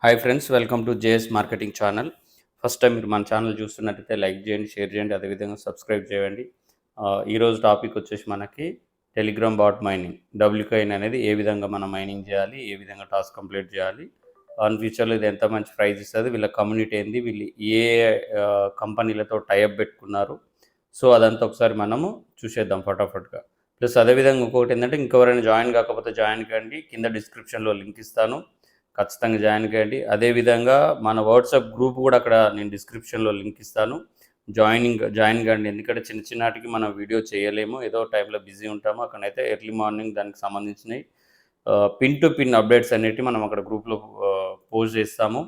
Hi friends, welcome to JS marketing channel. First time మీరు మన channel చూస్తున్నట్టయితే like చేయండి, షేర్ చేయండి, అదేవిధంగా సబ్స్క్రైబ్ చేయండి. ఈరోజు టాపిక్ వచ్చేసి మనకి టెలిగ్రామ్ బాట్ మైనింగ్, డబ్ల్యూకాయిన్ అనేది ఏ విధంగా మనం మైనింగ్ చేయాలి, ఏ విధంగా టాస్క్ కంప్లీట్ చేయాలి, ఆన్ ఫ్యూచర్లో ఇది ఎంత మంచి ప్రైజ్ ఇస్తుంది, వీళ్ళ కమ్యూనిటీ ఏంది, వీళ్ళు ఏ కంపెనీలతో టైఅప్ పెట్టుకున్నారు. సో అదంతా ఒకసారి మనము చూసేద్దాం ఫటాఫట్గా. ప్లస్ అదేవిధంగా ఇంకొకటి ఏంటంటే, ఇంకెవరైనా జాయిన్ కాకపోతే జాయిన్ కండి, కింద డిస్క్రిప్షన్లో లింక్ ఇస్తాను, ఖచ్చితంగా జాయిన్ కండి. అదేవిధంగా మన వాట్సాప్ గ్రూప్ కూడా అక్కడ నేను డిస్క్రిప్షన్లో లింక్ ఇస్తాను, జాయిన్ కండి. ఎందుకంటే చిన్న చిన్నటికి మనం వీడియో చేయలేము, ఏదో టైంలో బిజీ ఉంటాము. అక్కడైతే ఎర్లీ మార్నింగ్ దానికి సంబంధించినవి పిన్ టు పిన్ అప్డేట్స్ అనేటివి మనం అక్కడ గ్రూప్లో పోస్ట్ చేస్తాము.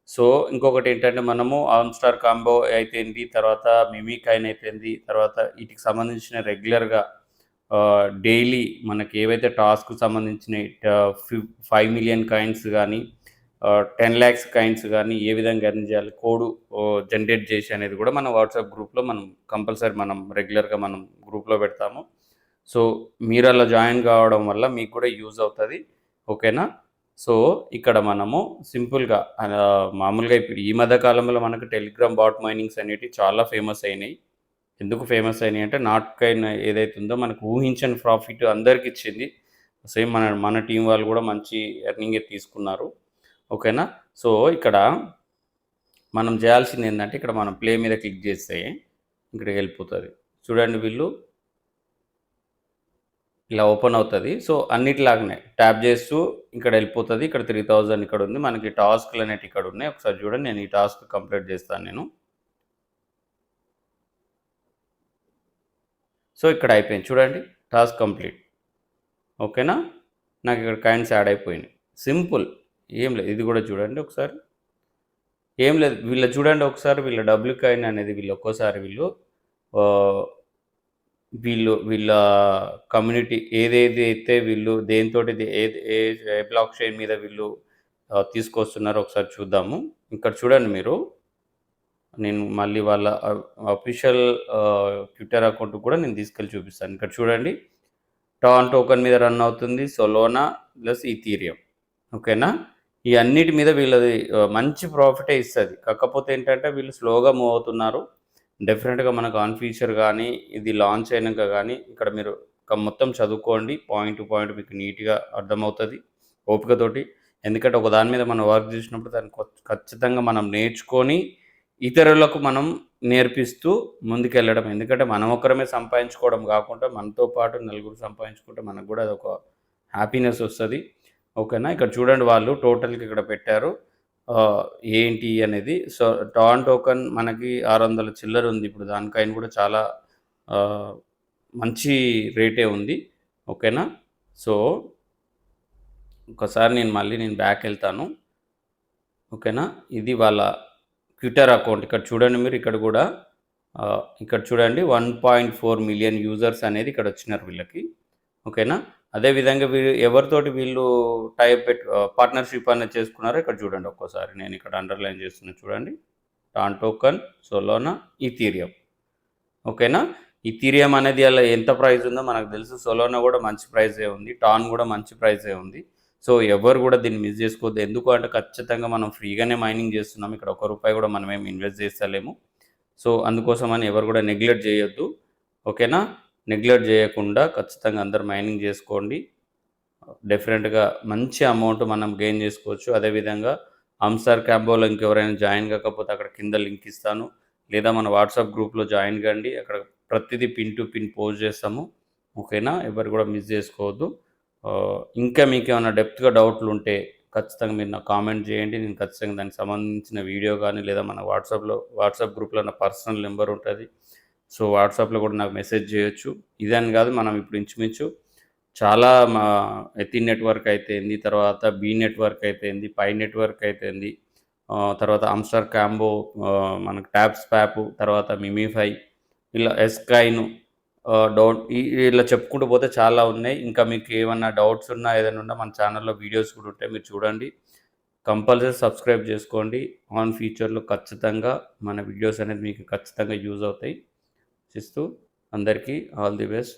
సో ఇంకొకటి ఏంటంటే, మనము ఆన్ స్టార్ కాంబో అయితేంది, తర్వాత మిమీకాయిన్ అయితేంది, తర్వాత వీటికి సంబంధించిన రెగ్యులర్గా డైలీ మనకి ఏవైతే టాస్క్ సంబంధించిన 5 మిలియన్ కాయిన్స్ కానీ 10 lakhs కాయిన్స్ కానీ ఏ విధంగా ఎర్న్ చేయాలి, కోడ్ జనరేట్ చేసి అనేది కూడా మన వాట్సాప్ గ్రూప్లో మనం కంపల్సరీ మనం రెగ్యులర్గా మనం గ్రూప్లో పెడతాము. సో మీరు అలా జాయిన్ కావడం వల్ల మీకు కూడా యూజ్ అవుతుంది, ఓకేనా. సో ఇక్కడ మనము సింపుల్గా మామూలుగా ఇప్పుడు ఈ మధ్య కాలంలో మనకు టెలిగ్రామ్ బాట్ మైనింగ్స్ అనేవి చాలా ఫేమస్ అయినాయి. ఎందుకు ఫేమస్ అయినాయి అంటే, నాట్ కాయిన్ ఏదైతే ఉందో మనకు ఊహించని ప్రాఫిట్ అందరికి ఇచ్చింది. సేమ్ మన టీం వాళ్ళు కూడా మంచి ఎర్నింగే తీసుకున్నారు, ఓకేనా. సో ఇక్కడ మనం చేయాల్సింది ఏంటంటే, ఇక్కడ మనం ప్లే మీద క్లిక్ చేస్తే ఇక్కడికి వెళ్ళిపోతుంది. చూడండి, వీళ్ళు ఇలా ఓపెన్ అవుతుంది. సో అన్నిటిలాగానే ట్యాప్ చేస్తూ ఇక్కడ వెళ్ళిపోతుంది. ఇక్కడ 3000 ఇక్కడ ఉంది, మనకి టాస్క్లు అనేవి ఇక్కడ ఉన్నాయి. ఒకసారి చూడండి, నేను ఈ టాస్క్ కంప్లీట్ చేస్తాను నేను. సో ఇక్కడ అయిపోయింది, చూడండి, టాస్క్ కంప్లీట్, ఓకేనా. నాకు ఇక్కడ కాయిన్స్ యాడ్ అయిపోయినాయి. సింపుల్, ఏం లేదు. ఇది కూడా చూడండి ఒకసారి, ఏం లేదు. వీళ్ళ చూడండి ఒకసారి, వీళ్ళ డబ్ల్యూకాయిన్ అనేది వీళ్ళు ఒక్కోసారి వీళ్ళ కమ్యూనిటీ ఏదేదైతే వీళ్ళు దేనితోటి ఏ బ్లాక్ చైన్ మీద వీళ్ళు తీసుకొస్తున్నారో ఒకసారి చూద్దాము. ఇక్కడ చూడండి మీరు, నేను మళ్ళీ వాళ్ళ అఫీషియల్ ట్విట్టర్ అకౌంట్ కూడా నేను తీసుకెళ్ళి చూపిస్తాను. ఇక్కడ చూడండి, టాన్ టోకెన్ మీద రన్ అవుతుంది, సొలోనా ప్లస్ ఈథీరియం, ఓకేనా. ఈ అన్నిటి మీద వీళ్ళది మంచి ప్రాఫిటే ఇస్తుంది. కాకపోతే ఏంటంటే, వీళ్ళు స్లోగా మూవ్ అవుతున్నారు. డెఫినెట్గా మనకు ఆన్ ఫ్యూచర్ కానీ ఇది లాంచ్ అయినాక కానీ ఇక్కడ మీరు మొత్తం చదువుకోండి, పాయింట్ టు పాయింట్ మీకు నీట్గా అర్థమవుతుంది ఓపికతోటి. ఎందుకంటే ఒక దాని మీద మనం వర్క్ చేసినప్పుడు దాన్ని ఖచ్చితంగా మనం నేర్చుకొని ఇతరులకు మనం నేర్పిస్తూ ముందుకెళ్ళడం. ఎందుకంటే మనం ఒక్కరమే సంపాదించుకోవడం కాకుండా మనతో పాటు నలుగురు సంపాదించుకుంటే మనకు కూడా అదొక హ్యాపీనెస్ వస్తుంది, ఓకేనా. ఇక్కడ చూడండి, వాళ్ళు టోటల్కి ఇక్కడ పెట్టారు ఏంటి అనేది. సో టాన్ టోకెన్ మనకి 600 చిల్లర ఉంది ఇప్పుడు, దానికైనా కూడా చాలా మంచి రేటే ఉంది, ఓకేనా. సో ఒకసారి నేను బ్యాక్ వెళ్తాను, ఓకేనా. ఇది వాళ్ళ ట్విట్టర్ అకౌంట్. ఇక్కడ చూడండి మీరు, ఇక్కడ కూడా ఇక్కడ చూడండి 1.4 మిలియన్ యూజర్స్ అనేది ఇక్కడ వచ్చినారు వీళ్ళకి, ఓకేనా. అదేవిధంగా ఎవరితోటి వీళ్ళు పార్ట్నర్షిప్ అనేది చేసుకున్నారో ఇక్కడ చూడండి ఒక్కోసారి, నేను ఇక్కడ అండర్లైన్ చేస్తున్నా చూడండి, టాన్ టోకెన్, సొలోనా, ఈథీరియం, ఓకేనా. ఈథీరియం అనేది అలా ఎంత ప్రైస్ ఉందో మనకు తెలుసు, సొలోనా కూడా మంచి ప్రైజే ఉంది, టాన్ కూడా మంచి ప్రైజే ఉంది. సో ఎవరు కూడా దీన్ని మిస్ చేసుకోవద్దు. ఎందుకు అంటే ఖచ్చితంగా మనం ఫ్రీగానే మైనింగ్ చేస్తున్నాం, ఇక్కడ ₹1 కూడా మనం ఏమి ఇన్వెస్ట్ చేస్తలేము. సో అందుకోసమని ఎవరు కూడా నెగ్లెక్ట్ చేయొద్దు, ఓకేనా. నెగ్లెక్ట్ చేయకుండా ఖచ్చితంగా అందరు మైనింగ్ చేసుకోండి. డెఫినెట్గా మంచి అమౌంట్ మనం గెయిన్ చేసుకోవచ్చు. అదేవిధంగా ఆన్స్టార్ కాంబోలో ఇంకెవరైనా జాయిన్ కాకపోతే అక్కడ కింద లింక్ ఇస్తాను, లేదా మన వాట్సాప్ గ్రూప్లో జాయిన్ కండి. అక్కడ ప్రతిదీ పిన్ టు పిన్ పోస్ట్ చేస్తాము, ఓకేనా. ఎవరు కూడా మిస్ చేసుకోవద్దు. ఇంకా మీకు ఏమైనా డెప్త్గా డౌట్లు ఉంటే ఖచ్చితంగా మీరు నాకు కామెంట్ చేయండి. నేను ఖచ్చితంగా దానికి సంబంధించిన వీడియో కానీ, లేదా మన వాట్సాప్ గ్రూప్లో నా పర్సనల్ నెంబర్ ఉంటుంది. సో వాట్సాప్లో కూడా నాకు మెసేజ్ చేయొచ్చు. ఇదని కాదు, మనం ఇప్పుడు ఇంచుమించు చాలా ఎథిన్ నెట్వర్క్ అయితేంది, తర్వాత బీ నెట్వర్క్ అయితేంది, పై నెట్వర్క్ అయితేంది, తర్వాత ఆన్స్టార్ కాంబో, మనకు ట్యాప్ స్పాప్, తర్వాత మిమీఫై, ఇలా ఎస్కాయిన్, ఇలా చెప్పుకుంటూ పోతే చాలా ఉన్నాయి. ఇంకా మీకు ఏమన్నా డౌట్స్ ఉన్నా, ఏదైనా ఉన్నా మన ఛానల్లో వీడియోస్ కూడా ఉంటాయి, మీరు చూడండి. కంపల్సరీ సబ్స్క్రైబ్ చేసుకోండి. ఆన్ ఫ్యూచర్లో ఖచ్చితంగా మన వీడియోస్ అనేది మీకు ఖచ్చితంగా యూజ్ అవుతాయి. ఇస్తూ అందరికీ ఆల్ ది బెస్ట్.